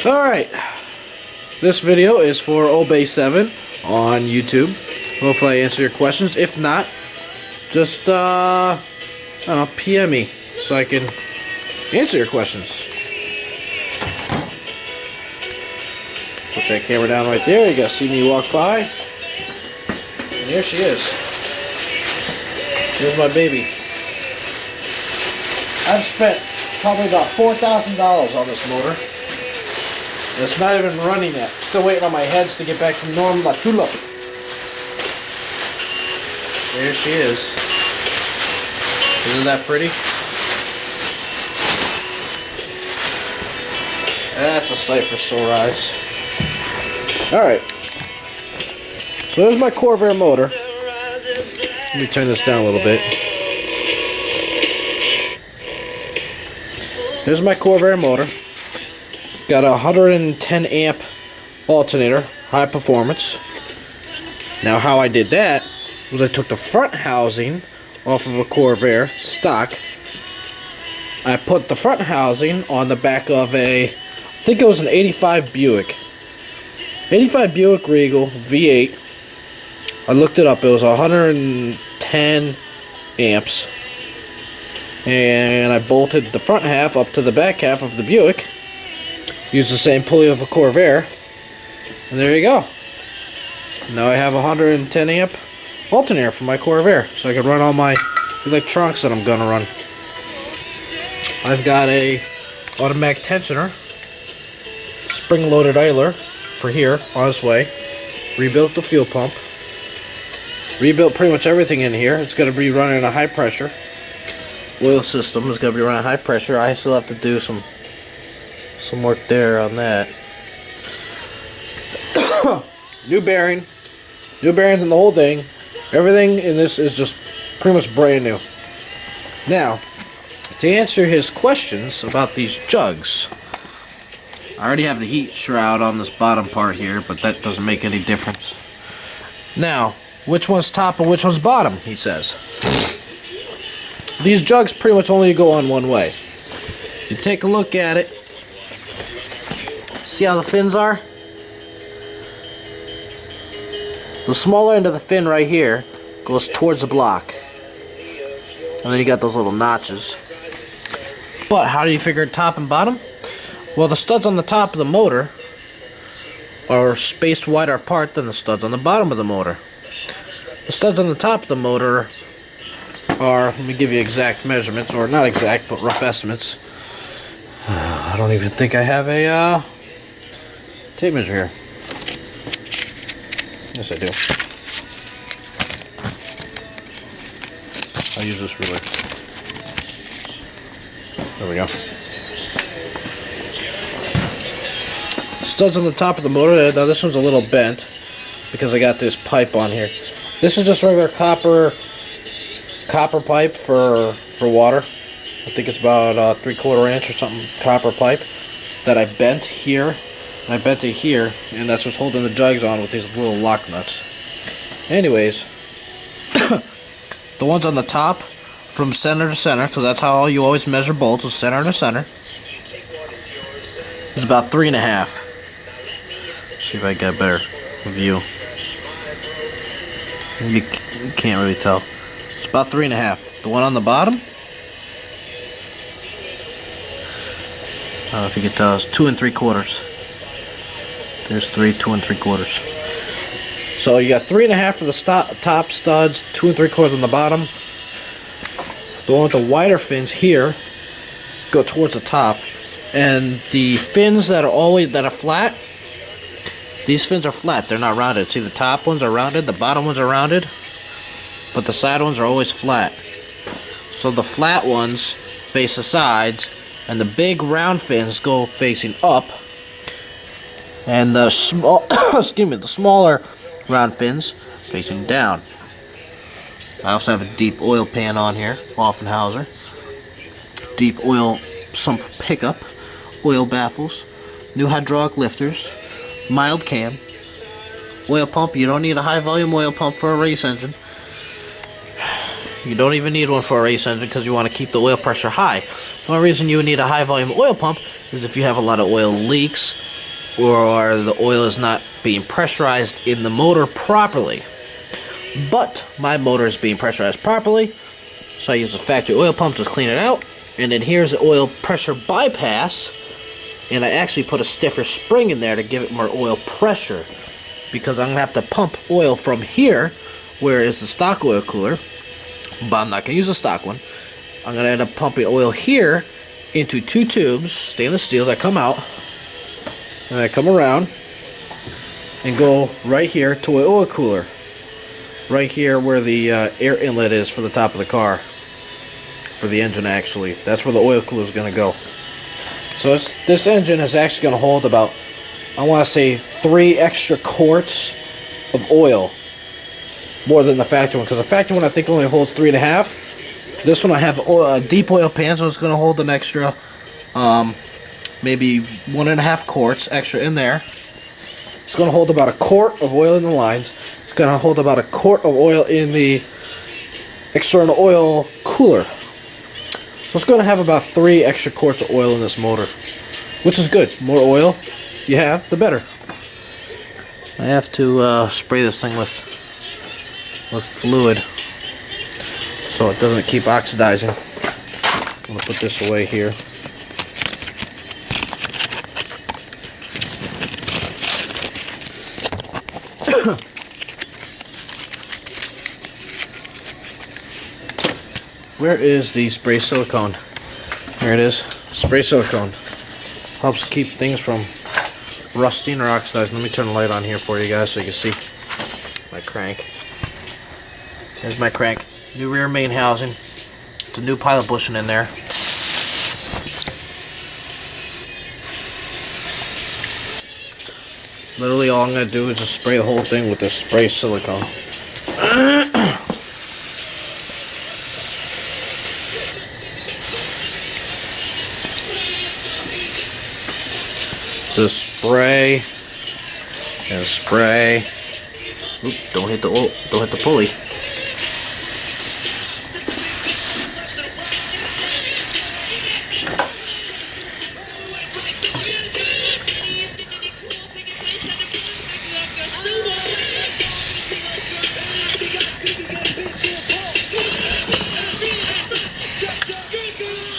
Alright, this video is for Obey7 on YouTube. Hopefully I answer your questions. If not, just, I don't know, PM me so I can answer your questions. Put that camera down right there. You guys see me walk by. And here she is. Here's my baby. I've spent probably about $4,000 on this motor. And it's not even running yet. Still waiting on my heads to get back to normal la tulip. There she is. Isn't that pretty? That's a sight for sore eyes. Alright. So there's my Corvair motor. Let me turn this down a little bit. There's my Corvair motor. It's got a 110 amp alternator, high performance. Now how I did that was I took the front housing off of a Corvair stock. I put the front housing on the back of I think it was an 85 Buick. 85 Buick Regal V8. I looked it up. It was 110 amps. And I bolted the front half up to the back half of the Buick. Used the same pulley of a Corvair. And there you go. Now I have a 110 amp alternator for my Corvair. So I can run all my electronics that I'm going to run. I've got a automatic tensioner. Spring-loaded idler for here, on its way. Rebuilt the fuel pump. Rebuilt pretty much everything in here. It's going to be running a high pressure. Oil system is going to be running high pressure. I still have to do some work there on that. New bearing. New bearings in the whole thing. Everything in this is just pretty much brand new. Now, to answer his questions about these jugs, I already have the heat shroud on this bottom part here, but that doesn't make any difference. Now, which one's top and which one's bottom, he says. These jugs pretty much only go on one way. You take a look at it. See how the fins are? The smaller end of the fin right here goes towards the block. And then you got those little notches. But how do you figure top and bottom? Well, the studs on the top of the motor are spaced wider apart than the studs on the bottom of the motor. The studs on the top of the motor are, let me give you exact measurements, or not exact, but rough estimates. I don't even think I have a tape measure here. Yes, I do. I'll use this ruler. There we go. Studs on the top of the motor. Now this one's a little bent because I got this pipe on here. This is just regular copper pipe for water. I think it's about 3/4 inch or something copper pipe that I bent here. And I bent it here, and that's what's holding the jugs on with these little lock nuts. Anyways, the ones on the top from center to center, because that's how you always measure bolts, is center to center, is about 3.5. See if I get a better view. You can't really tell. It's about 3.5. The one on the bottom, I don't know if you can tell, it's 2 3/4. There's 3, 2 3/4. So you got 3.5 for the top studs, 2 3/4 on the bottom. The one with the wider fins here go towards the top, and the fins that are flat. These fins are flat, they're not rounded. See, the top ones are rounded, the bottom ones are rounded, but the side ones are always flat. So the flat ones face the sides, and the big round fins go facing up, and the small, excuse me, the smaller round fins facing down. I also have a deep oil pan on here, Offenhauser. Deep oil sump pickup, oil baffles, new hydraulic lifters, mild cam, oil pump. You don't need a high volume oil pump for a race engine. You don't even need one for a race engine because you want to keep the oil pressure high. The only reason you would need a high volume oil pump is if you have a lot of oil leaks or the oil is not being pressurized in the motor properly. But my motor is being pressurized properly, so I use a factory oil pump to clean it out. And then here's the oil pressure bypass, and I actually put a stiffer spring in there to give it more oil pressure, because I'm going to have to pump oil from here, where is the stock oil cooler, but I'm not going to use the stock one. I'm going to end up pumping oil here into 2 tubes, stainless steel, that come out, and I come around and go right here to an oil cooler. Right here where the air inlet is for the top of the car. For the engine, actually. That's where the oil cooler is going to go. So this engine is actually going to hold about, I want to say, 3 extra quarts of oil. More than the factory one. Because the factory one I think only holds 3.5. This one I have a deep oil pan, so it's going to hold an extra, maybe 1.5 quarts extra in there. It's going to hold about 1 quart of oil in the lines. It's going to hold about 1 quart of oil in the external oil cooler. So it's going to have about 3 extra quarts of oil in this motor, which is good. More oil you have, the better. I have to spray this thing with fluid so it doesn't keep oxidizing. I'm going to put this away here. Where is the spray silicone? Here it is. Spray silicone. Helps keep things from rusting or oxidizing. Let me turn the light on here for you guys so you can see my crank. There's my crank. New rear main housing. It's a new pilot bushing in there. Literally all I'm going to do is just spray the whole thing with this spray silicone. Just spray and spray. Oop, don't hit the pulley.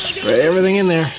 Spray everything in there.